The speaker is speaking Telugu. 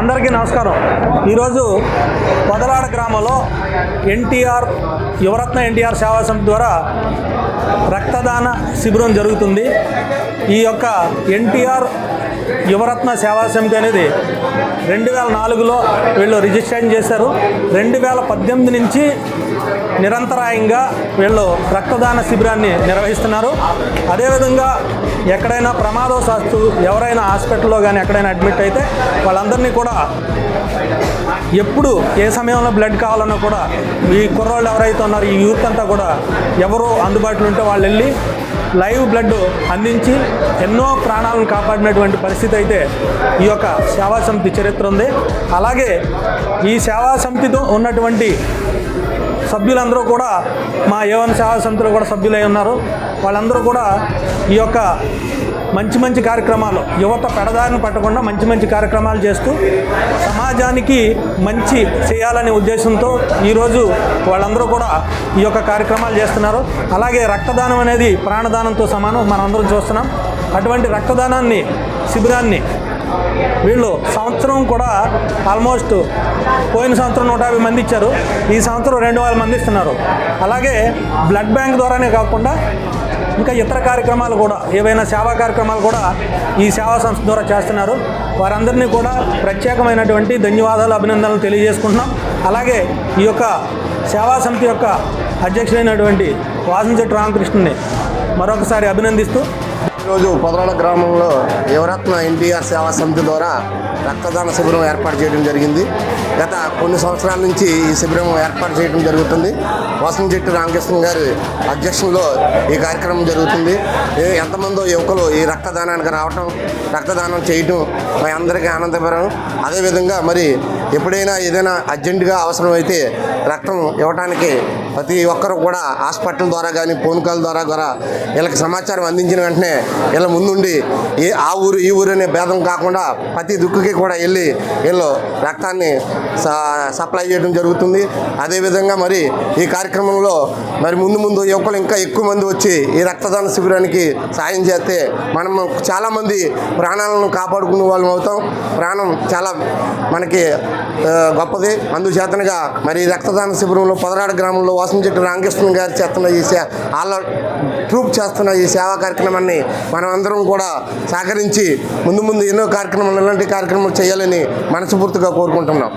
అందరికీ నమస్కారం. ఈరోజు పొదలాడ గ్రామంలో యువరత్న ఎన్టీఆర్ సేవా సమితి ద్వారా రక్తదాన శిబిరం జరుగుతుంది. ఈ యొక్క ఎన్టీఆర్ యువరత్న సేవా సమితి అనేది 2004లో వీళ్ళు రిజిస్ట్రేషన్ చేశారు. 2018 నుంచి నిరంతరాయంగా వీళ్ళు రక్తదాన శిబిరాన్ని నిర్వహిస్తున్నారు. అదేవిధంగా ఎక్కడైనా ప్రమాదవశాత్తు ఎవరైనా హాస్పిటల్లో కానీ ఎక్కడైనా అడ్మిట్ అయితే వాళ్ళందరినీ కూడా ఎప్పుడు ఏ సమయంలో బ్లడ్ కావాలన్నా కూడా ఈ కుర్రోళ్ళు ఎవరైతే ఉన్నారో ఈ యూత్ అంతా కూడా ఎవరు అందుబాటులో ఉంటే వాళ్ళు వెళ్ళి లైవ్ బ్లడ్ అందించి ఎన్నో ప్రాణాలను కాపాడినటువంటి పరిస్థితి అయితే ఈ యొక్క సేవా సమితి చరిత్ర ఉంది. అలాగే ఈ సేవా సమితితో ఉన్నటువంటి సభ్యులందరూ కూడా మా ఏవన్ సేవా సమితిలో కూడా సభ్యులై ఉన్నారు. వాళ్ళందరూ కూడా ఈ యొక్క మంచి కార్యక్రమాలు యువత పెడదారిని పట్టకుండా మంచి కార్యక్రమాలు చేస్తూ సమాజానికి మంచి చేయాలనే ఉద్దేశంతో ఈరోజు వాళ్ళందరూ కూడా ఈ యొక్క కార్యక్రమాలు చేస్తున్నారు. అలాగే రక్తదానం అనేది ప్రాణదానంతో సమానం మనందరం చూస్తున్నాం. అటువంటి రక్తదానాన్ని శిబిరాన్ని వీళ్ళు సంవత్సరం కూడా ఆల్మోస్ట్ పోయిన సంవత్సరం 150 మంది ఇచ్చారు. ఈ సంవత్సరం 200 మంది ఇస్తున్నారు. అలాగే బ్లడ్ బ్యాంక్ ద్వారానే కాకుండా ఇంకా ఇతర కార్యక్రమాలు కూడా ఏవైనా సేవా కార్యక్రమాలు కూడా ఈ సేవా సంస్థ ద్వారా చేస్తున్నారు. వారందరినీ కూడా ప్రత్యేకమైనటువంటి ధన్యవాదాలు అభినందనలు తెలియజేసుకుంటున్నాం. అలాగే ఈ యొక్క సేవా సమితి యొక్క అధ్యక్షుడైనటువంటి వాసంశెట్టి రామకృష్ణని మరొకసారి అభినందిస్తూ ఈరోజు పొదలాడ గ్రామంలో యువరత్న ఎన్టీఆర్ సేవా సమితి ద్వారా రక్తదాన శిబిరం ఏర్పాటు చేయడం జరిగింది. గత కొన్ని సంవత్సరాల నుంచి ఈ శిబిరం ఏర్పాటు చేయడం జరుగుతుంది. వాసంశెట్టి రామకృష్ణ గారి అధ్యక్షంలో ఈ కార్యక్రమం జరుగుతుంది. ఎంతమందో యువకులు ఈ రక్తదానానికి రావటం, రక్తదానం చేయటం మా అందరికీ ఆనందకరం. అదేవిధంగా మరి ఎప్పుడైనా ఏదైనా అర్జెంటుగా అవసరమైతే రక్తం ఇవ్వడానికి ప్రతి ఒక్కరు కూడా హాస్పిటల్ ద్వారా కానీ ఫోన్ కాల్ ద్వారా వీళ్ళకి సమాచారం అందించిన వెంటనే వీళ్ళ ముందుండి ఆ ఊరు ఈ ఊరు అనే భేదం కాకుండా ప్రతి దుక్కుకి కూడా వెళ్ళి వీళ్ళు రక్తాన్ని సప్లై చేయడం జరుగుతుంది. అదేవిధంగా మరి ఈ కార్యక్రమంలో మరి ముందు యువకులు ఇంకా ఎక్కువ మంది వచ్చి ఈ రక్తదాన శిబిరానికి సాయం చేస్తే మనం చాలామంది ప్రాణాలను కాపాడుకునే వాళ్ళం అవుతాం. ప్రాణం చాలా మనకి గొప్పది. అందుచేతనగా మరి రక్తదాన శిబిరంలో పొదలాడ గ్రామంలో వాసంశెట్టి రామకృష్ణ గారు చేస్తున్న వాళ్ళ ట్రూప్ చేస్తున్న ఈ సేవా కార్యక్రమాన్ని మనం అందరం కూడా సహకరించి ముందు ఎన్నో కార్యక్రమాలు ఇలాంటి కార్యక్రమాలు చేయాలని మనస్ఫూర్తిగా కోరుకుంటున్నాం.